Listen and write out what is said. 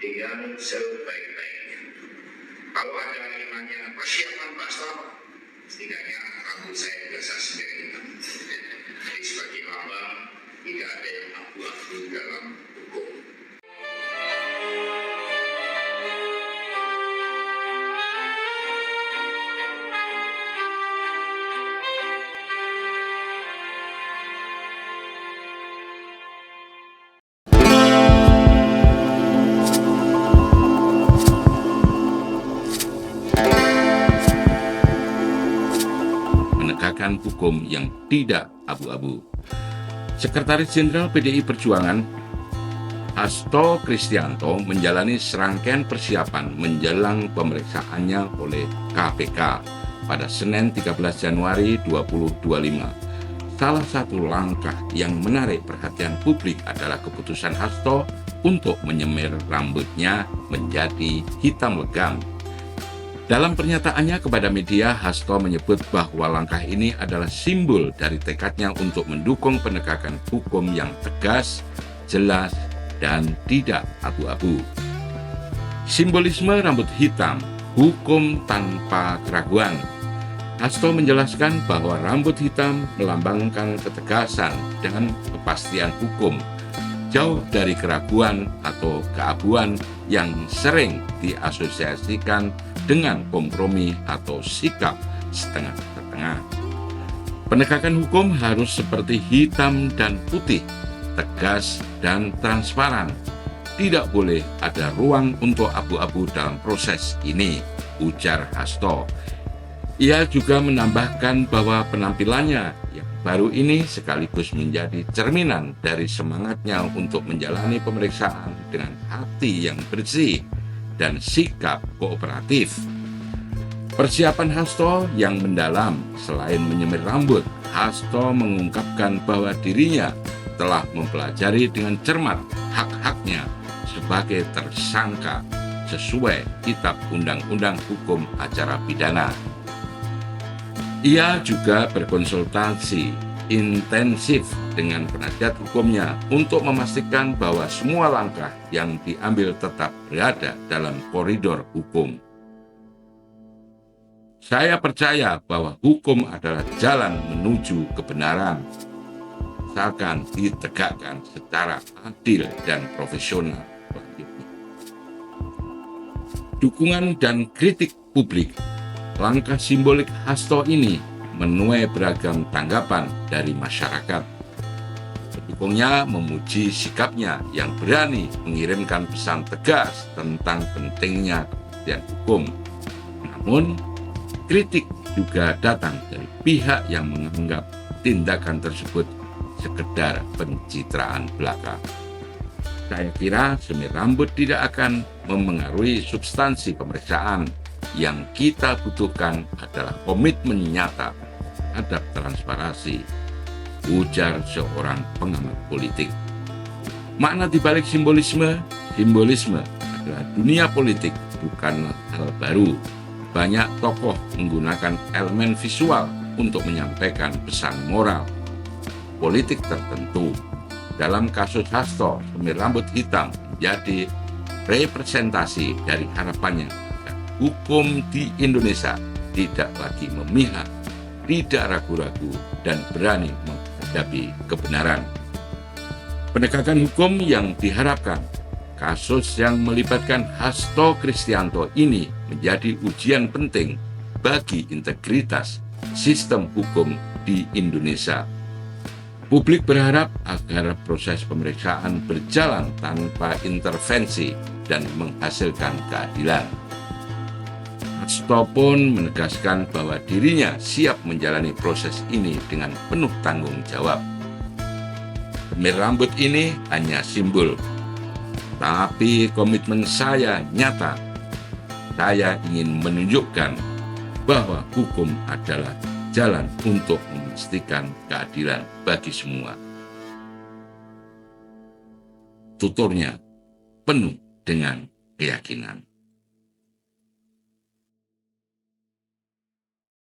dengan sebaik-baiknya. Kalau ada yang nanya persiapan Pak Selamat, setidaknya rambut saya biasa sendiri. Jadi sebagai lambang tidak ada yang abu-abu dalam hukum. Menegakkan hukum yang tidak abu-abu. Sekretaris Jenderal PDI Perjuangan Hasto Kristianto menjalani serangkaian persiapan menjelang pemeriksaannya oleh KPK pada Senin 13 Januari 2025. Salah satu langkah yang menarik perhatian publik adalah keputusan Hasto untuk menyemir rambutnya menjadi hitam legam. Dalam pernyataannya kepada media, Hasto menyebut bahwa langkah ini adalah simbol dari tekadnya untuk mendukung penegakan hukum yang tegas, jelas, dan tidak abu-abu. Simbolisme rambut hitam, hukum tanpa keraguan. Hasto menjelaskan bahwa rambut hitam melambangkan ketegasan dan kepastian hukum, jauh dari keraguan atau keabuan yang sering diasosiasikan dengan kompromi atau sikap setengah-setengah. Penegakan hukum harus seperti hitam dan putih, tegas dan transparan. Tidak boleh ada ruang untuk abu-abu dalam proses ini, ujar Hasto. Ia juga menambahkan bahwa penampilannya yang baru ini sekaligus menjadi cerminan dari semangatnya untuk menjalani pemeriksaan dengan hati yang bersih dan sikap kooperatif. Persiapan Hasto yang mendalam. Selain menyemir rambut, Hasto mengungkapkan bahwa dirinya telah mempelajari dengan cermat hak-haknya sebagai tersangka sesuai Kitab Undang-Undang Hukum Acara Pidana. Ia juga berkonsultasi intensif dengan penasihat hukumnya untuk memastikan bahwa semua langkah yang diambil tetap berada dalam koridor hukum. Saya percaya bahwa hukum adalah jalan menuju kebenaran, asalkan ditegakkan secara adil dan profesional. Dukungan dan kritik publik. Langkah simbolik Hasto ini menuai beragam tanggapan dari masyarakat. Pendukungnya memuji sikapnya yang berani mengirimkan pesan tegas tentang pentingnya kepastian hukum. Namun, kritik juga datang dari pihak yang menganggap tindakan tersebut sekedar pencitraan belaka. Saya kira semir rambut tidak akan memengaruhi substansi pemeriksaan. Yang kita butuhkan adalah komitmen nyata terhadap transparansi, ujar seorang pengamat politik. Makna dibalik simbolisme adalah dunia politik bukanlah hal baru. Banyak tokoh menggunakan elemen visual untuk menyampaikan pesan moral politik tertentu. Dalam kasus Hasto, semir rambut hitam menjadi representasi dari harapannya hukum di Indonesia tidak lagi memihak, tidak ragu-ragu, dan berani menghadapi kebenaran. Penegakan hukum yang diharapkan, kasus yang melibatkan Hasto Kristianto ini menjadi ujian penting bagi integritas sistem hukum di Indonesia. Publik berharap agar proses pemeriksaan berjalan tanpa intervensi dan menghasilkan keadilan. Hasto pun menegaskan bahwa dirinya siap menjalani proses ini dengan penuh tanggung jawab. Semir rambut ini hanya simbol, tapi komitmen saya nyata. Saya ingin menunjukkan bahwa hukum adalah jalan untuk memastikan keadilan bagi semua. Tuturnya penuh dengan keyakinan.